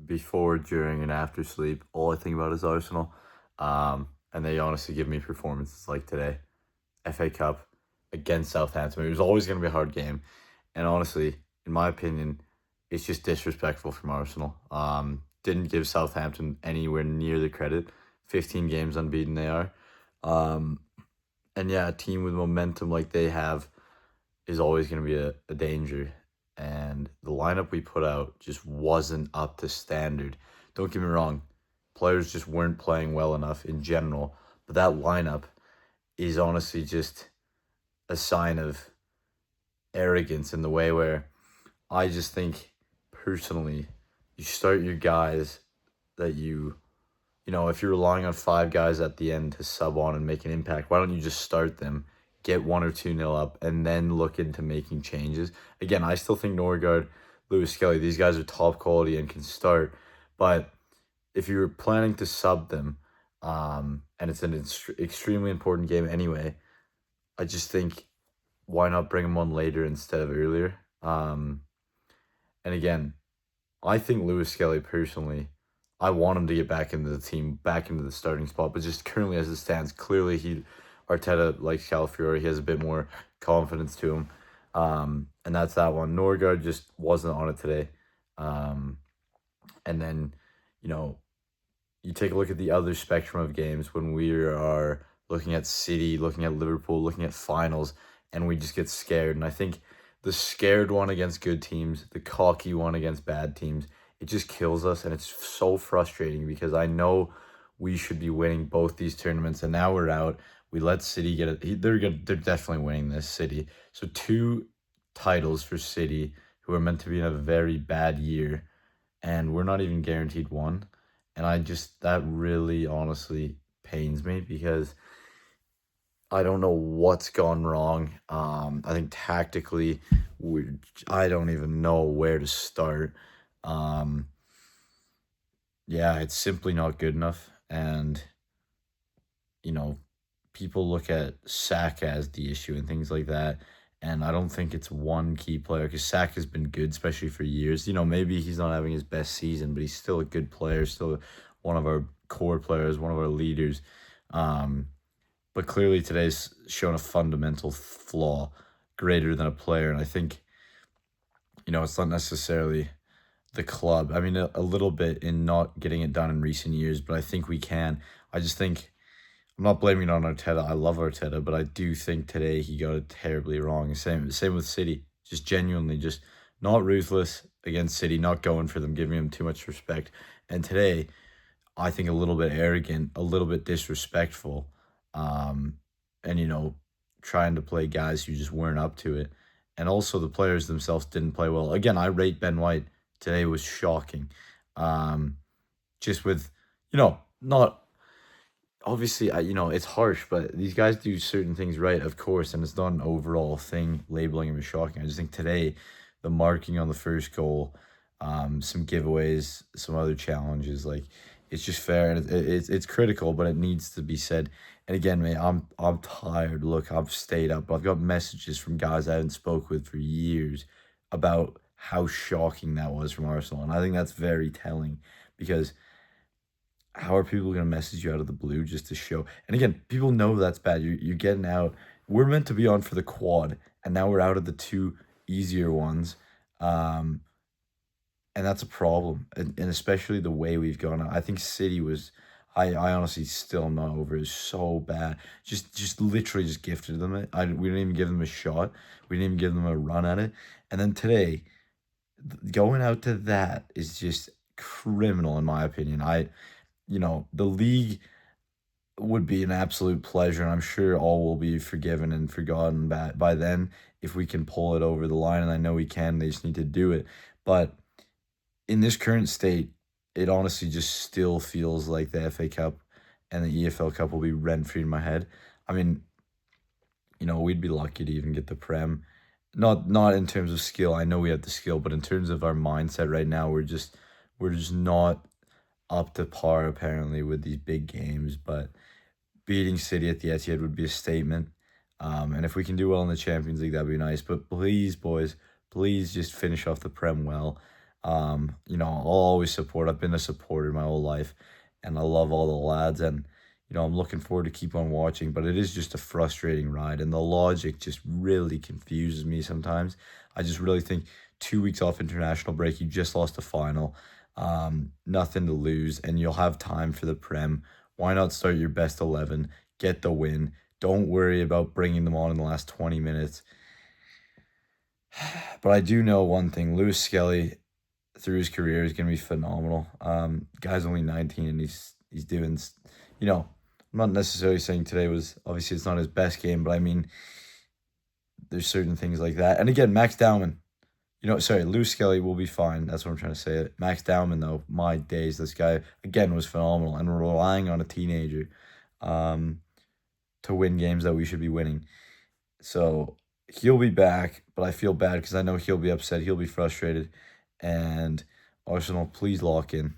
before, during, and after sleep, all I think about is Arsenal. And they honestly give me performances like today. FA Cup against Southampton. It was always going to be a hard game. And honestly, in my opinion, it's just disrespectful from Arsenal. Didn't give Southampton anywhere near the credit. 15 games unbeaten they are. Um, and yeah, a team with momentum like they have is always going to be a danger. And the lineup we put out just wasn't up to standard. Don't get me wrong, players just weren't playing well enough in general. But that lineup is honestly just a sign of arrogance in the way where I just think personally, you start your guys that if you're relying on five guys at the end to sub on and make an impact, why don't you just start them, get 1 or 2 nil up, and then look into making changes? Again, I still think Norgard, Lewis Skelly, these guys are top quality and can start, but if you're planning to sub them, and it's an extremely important game anyway, I just think why not bring them on later instead of earlier? And again, I think Lewis Skelly personally, I want him to get back into the team, back into the starting spot, but just currently as it stands, clearly Arteta likes Calafiori. He has a bit more confidence to him. And that's that one. Norgard just wasn't on it today. And then, you know, you take a look at the other spectrum of games when we are looking at City, looking at Liverpool, looking at finals, and we just get scared. And I think the scared one against good teams, the cocky one against bad teams, it just kills us. And it's so frustrating because I know we should be winning both these tournaments, and now we're out. We let City get it. They're definitely winning this, City. So 2 titles for City, who are meant to be in a very bad year, and we're not even guaranteed one. And that really honestly pains me because I don't know what's gone wrong. I think tactically, I don't even know where to start. Um, yeah, it's simply not good enough. And, you know, people look at Saka as the issue and things like that. And I don't think it's one key player because Saka's been good, especially for years. Maybe he's not having his best season, but he's still a good player, still one of our core players, one of our leaders. But clearly today's shown a fundamental flaw greater than a player. And I think, it's not necessarily the club. I mean, a little bit in not getting it done in recent years, but I think we can. I just think I'm not blaming it on Arteta. I love Arteta, but I do think today he got it terribly wrong. Same with City. Just genuinely, just not ruthless against City, not going for them, giving them too much respect. And today, I think a little bit arrogant, a little bit disrespectful, and trying to play guys who just weren't up to it. And also the players themselves didn't play well. Again, I rate Ben White. Today was shocking. Just with, not obviously, it's harsh, but these guys do certain things right, of course, and it's not an overall thing labeling him as shocking. I just think today, the marking on the first goal, some giveaways, some other challenges, like it's just fair and it's critical, but it needs to be said. And again, mate, I'm tired. Look, I've stayed up, but I've got messages from guys I haven't spoke with for years about how shocking that was from Arsenal, and I think that's very telling because how are people going to message you out of the blue just to show? And again, people know that's bad. You're getting out. We're meant to be on for the quad, and now we're out of the 2 easier ones. And that's a problem. And especially the way we've gone. I think City was, I honestly still am not over it. It's so bad. Just literally just gifted them it. We didn't even give them a shot. We didn't even give them a run at it. And then today, going out to that is just criminal in my opinion. The league would be an absolute pleasure, and I'm sure all will be forgiven and forgotten by then if we can pull it over the line, and I know we can. They just need to do it. But in this current state, it honestly just still feels like the FA Cup and the EFL Cup will be rent-free in my head. I mean, we'd be lucky to even get the Prem. Not in terms of skill. I know we have the skill, but in terms of our mindset right now, we're just not up to par apparently with these big games. But beating City at the Etihad would be a statement. And if we can do well in the Champions League, that'd be nice. But please, boys, please just finish off the Prem well. I'll always support. I've been a supporter my whole life, and I love all the lads. And I'm looking forward to keep on watching. But it is just a frustrating ride, and the logic just really confuses me sometimes. I just really think 2 weeks off international break, you just lost a final, nothing to lose, and you'll have time for the Prem. Why not start your best 11, get the win? Don't worry about bringing them on in the last 20 minutes. But I do know one thing: Lewis Skelly, through his career, is going to be phenomenal. Guy's only 19, and he's doing. I'm not necessarily saying today was, obviously it's not his best game, but I mean, there's certain things like that. And again, Max Dowman. Sorry, Lewis Skelly will be fine. That's what I'm trying to say. Max Dowman, though, my days, this guy again was phenomenal, and we're relying on a teenager, um, to win games that we should be winning. So he'll be back, but I feel bad because I know he'll be upset. He'll be frustrated. And Arsenal, please lock in.